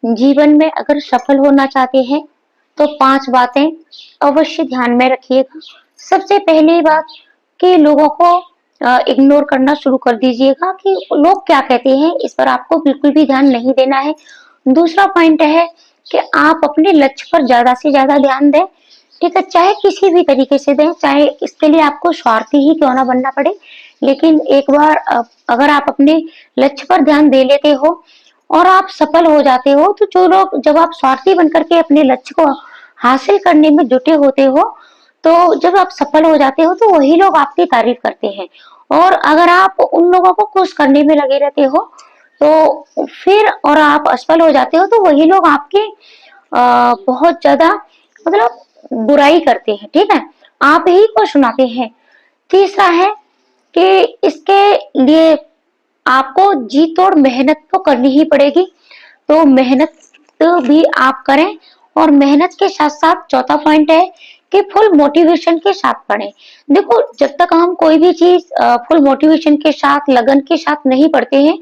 जीवन में अगर सफल होना चाहते हैं तो 5 बातें अवश्य ध्यान में रखिएगा। सबसे पहली बात कि लोगों को इग्नोर करना शुरू कर दीजिएगा कि लोग क्या कहते हैं, इस पर आपको बिल्कुल भी ध्यान नहीं देना है। दूसरा पॉइंट है कि आप अपने लक्ष्य पर ज़्यादा से ज़्यादा ध्यान दें, ठीक है? चाहे किसी भी तरीके से दें, चाहे इसके लिए आपको स्वार्थी ही क्यों ना बनना पड़े, लेकिन एक बार अगर आप अपने लक्ष्य पर ध्यान दे लेते हो और आप सफल हो जाते हो, तो जो लोग जब आप स्वार्थी बनकर के अपने लक्ष्य को हासिल करने में जुटे होते हो, तो जब आप सफल हो जाते हो तो वही लोग आपकी तारीफ करते हैं। और अगर आप उन लोगों को खुश करने में लगे रहते हो, तो फिर और आप असफल हो जाते हो तो वही लोग आपकी बहुत ज्यादा मतलब बुराई करते हैं, ठीक है? आप ही को सुनाते हैं। तीसरा है कि इसके लिए आपको जी तोड़ मेहनत तो करनी ही पड़ेगी, तो मेहनत भी आप करें। और मेहनत के साथ साथ चौथा पॉइंट है कि फुल मोटिवेशन के साथ पढ़ें। देखो, जब तक हम कोई भी चीज फुल मोटिवेशन के साथ, लगन के साथ नहीं पढ़ते हैं,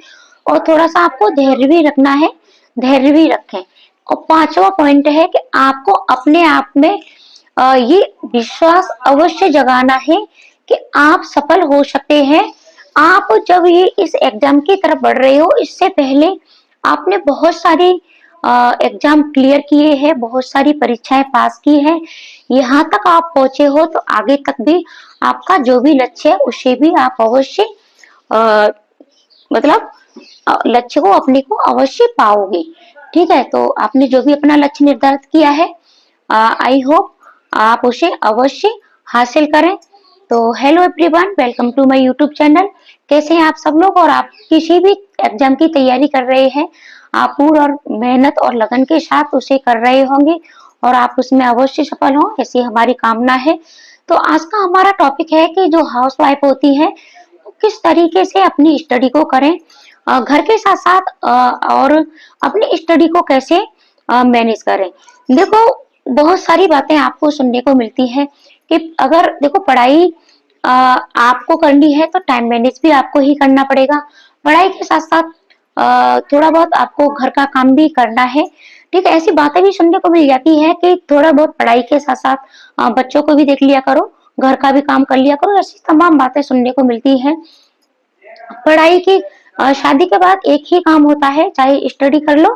और थोड़ा सा आपको धैर्य भी रखना है, धैर्य भी रखें। और पांचवा पॉइंट है कि आपको अपने आप में ये विश्वास अवश्य जगाना है कि आप सफल हो सकते हैं। आप जब ये इस एग्जाम की तरफ बढ़ रहे हो, इससे पहले आपने बहुत सारी एग्जाम क्लियर किए हैं, बहुत सारी परीक्षाएं पास की हैं, यहाँ तक आप पहुंचे हो, तो आगे तक भी आपका जो भी लक्ष्य है उसे भी आप अवश्य मतलब लक्ष्य को अपने को अवश्य पाओगे, ठीक है? तो आपने जो भी अपना लक्ष्य निर्धारित किया है, आई होप आप उसे अवश्य हासिल करें। तो hello everyone, welcome to my YouTube channel. कैसे हैं आप सब लोग? और आप किसी भी एग्जाम की तैयारी कर रहे हैं, आप पूर्ण और मेहनत और लगन के साथ उसे कर रहे होंगे और आप उसमें अवश्य सफल हो, ऐसी हमारी कामना है। तो आज का हमारा टॉपिक है कि जो हाउस वाइफ होती है किस तरीके से अपनी स्टडी को करें, घर के साथ साथ और अपनी स्टडी को कैसे मैनेज करें। देखो, बहुत सारी बातें आपको सुनने को मिलती है कि अगर देखो पढ़ाई आपको करनी है तो टाइम मैनेज भी आपको ही करना पड़ेगा। पढ़ाई के साथ साथ थोड़ा बहुत आपको घर का काम भी करना है, ठीक है? ऐसी बातें भी सुनने को मिल जाती है कि थोड़ा बहुत पढ़ाई के साथ साथ बच्चों को भी देख लिया करो, घर का भी काम कर लिया करो, ऐसी तमाम बातें सुनने को मिलती है। पढ़ाई की शादी के बाद एक ही काम होता है, चाहे स्टडी कर लो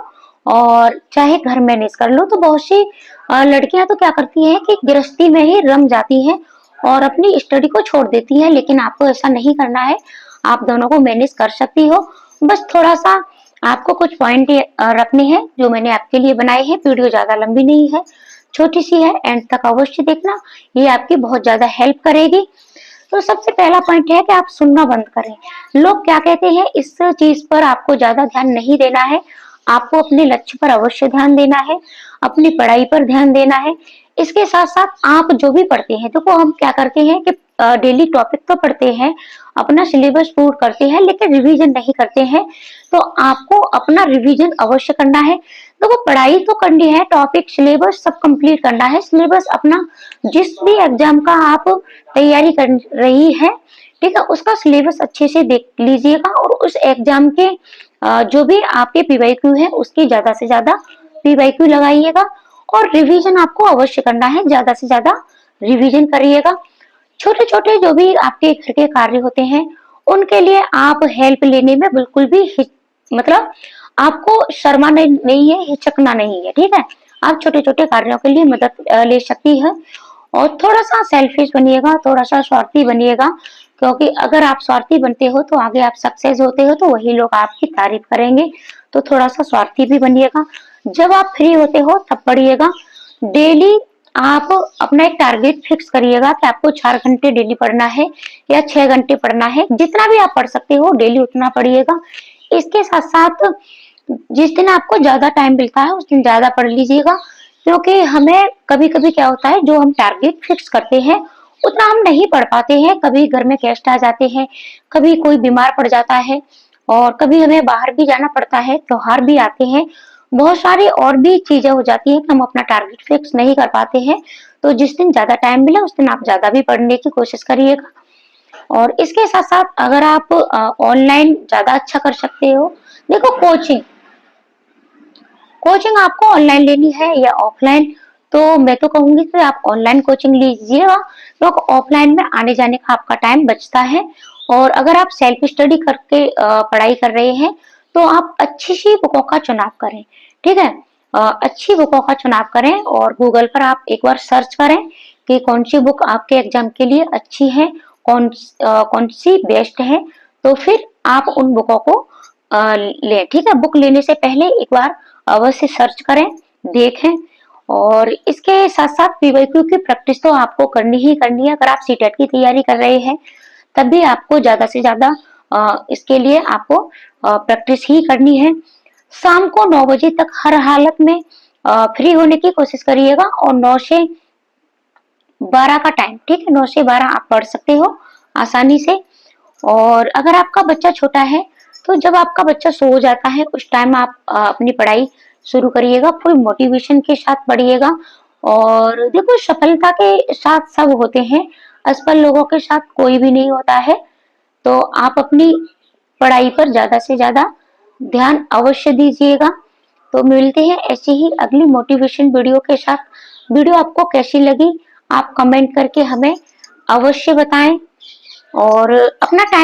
और चाहे घर मैनेज कर लो। तो बहुत सी लड़कियां तो क्या करती हैं कि गृहस्थी में ही रम जाती हैं और अपनी स्टडी को छोड़ देती हैं, लेकिन आपको ऐसा नहीं करना है। आप दोनों को मैनेज कर सकती हो। बस थोड़ा सा आपको कुछ पॉइंट रखने हैं जो मैंने आपके लिए बनाए हैं। वीडियो ज्यादा लंबी नहीं है, छोटी सी है, एंड तक अवश्य देखना, ये आपकी बहुत ज्यादा हेल्प करेगी। तो सबसे पहला पॉइंट है कि आप सुनना बंद करें। लोग क्या कहते हैं इस चीज पर आपको ज्यादा ध्यान नहीं देना है। आपको अपने लक्ष्य पर अवश्य ध्यान देना है, अपनी पढ़ाई पर ध्यान देना है। इसके साथ साथ आप जो भी पढ़ते हैं, देखो हम क्या करते हैं कि डेली टॉपिक तो पढ़ते हैं, अपना सिलेबस पूर्ण करते हैं, लेकिन रिवीजन नहीं करते हैं। तो आपको अपना रिवीजन अवश्य करना है। देखो, पढ़ाई तो करनी है, टॉपिक सिलेबस सब कंप्लीट करना है। सिलेबस अपना जिस भी एग्जाम का आप तैयारी कर रही है, ठीक है, उसका सिलेबस अच्छे से देख लीजिएगा और उस एग्जाम के जो भी आपके पीवाईक्यू है उसकी ज्यादा से ज्यादा पीवाईक्यू लगाइएगा। और रिवीजन आपको अवश्य करना है, ज्यादा से ज्यादा रिवीजन करिएगा। छोटे छोटे जो भी आपके घर के कार्य होते हैं उनके लिए आप हेल्प लेने में बिल्कुल भी मतलब आपको शर्माना नहीं है, हिचकना नहीं है, ठीक है? आप छोटे छोटे कार्यों के लिए मदद ले सकती है। और थोड़ा सा सेल्फिश बनिएगा, थोड़ा सा स्वार्थी बनिएगा, क्योंकि अगर आप स्वार्थी बनते हो तो आगे आप सक्सेस होते हो तो वही लोग आपकी तारीफ करेंगे। तो थोड़ा सा स्वार्थी भी बनिएगा। जब आप फ्री होते हो तब पढ़िएगा। डेली आप अपना एक टारगेट फिक्स करिएगा कि आपको 4 घंटे डेली पढ़ना है या 6 घंटे पढ़ना है। जितना भी आप पढ़ सकते हो डेली उतना पढ़िएगा। इसके साथ साथ जिस दिन आपको ज्यादा टाइम मिलता है उस दिन ज्यादा पढ़ लीजिएगा, क्योंकि हमें कभी कभी क्या होता है, जो हम टारगेट फिक्स करते हैं उतना हम नहीं पढ़ पाते हैं। कभी घर में गेस्ट आ जाते हैं, कभी कोई बीमार पड़ जाता है, और कभी हमें बाहर भी जाना पड़ता है, त्योहार भी आते हैं, बहुत सारी और भी चीजें हो जाती है कि हम अपना टारगेट फिक्स नहीं कर पाते हैं। तो जिस दिन ज्यादा टाइम मिला उस दिन आप ज्यादा भी पढ़ने की कोशिश करिएगा। और इसके साथ साथ अगर आप ऑनलाइन ज्यादा अच्छा कर सकते हो, देखो कोचिंग कोचिंग आपको ऑनलाइन लेनी है या ऑफलाइन, तो मैं तो कहूंगी कि आप ऑनलाइन कोचिंग लीजिएगा, तो ऑफलाइन में आने जाने का आपका टाइम बचता है। और अगर आप सेल्फ स्टडी करके पढ़ाई कर रहे हैं, तो आप अच्छी सी बुकों का चुनाव करें, ठीक है। अच्छी बुकों का चुनाव करें और गूगल पर आप एक बार सर्च करें कि कौन सी बुक आपके एग्जाम के लिए अच्छी है, कौन सी बेस्ट है, तो फिर आप उन बुकों को लें, ठीक है। बुक लेने से पहले एक बार अवश्य सर्च करें, देखें। और इसके साथ साथ पीवाईक्यू की प्रैक्टिस तो आपको करनी ही करनी है। अगर आप सीटेट की तैयारी कर रहे हैं, तब भी आपको ज्यादा से ज्यादा इसके लिए आपको प्रैक्टिस ही करनी है। शाम को 9 बजे तक हर हालत में फ्री होने की कोशिश करिएगा, और 9 से 12 का टाइम, ठीक है, 9 से 12 आप पढ़ सकते हो आसानी से। और अगर आपका बच्चा छोटा है, तो जब आपका बच्चा सो जाता है उस टाइम आप अपनी पढ़ाई शुरू करिएगा, फुल मोटिवेशन के साथ पढ़िएगा। और देखो, सफलता के साथ सब होते हैं, असफल लोगों के साथ कोई भी नहीं होता है। तो आप अपनी पढ़ाई पर ज्यादा से ज्यादा ध्यान अवश्य दीजिएगा। तो मिलते हैं ऐसे ही अगली मोटिवेशन वीडियो के साथ। वीडियो आपको कैसी लगी, आप कमेंट करके हमें अवश्य बताएं, और अपना टाइम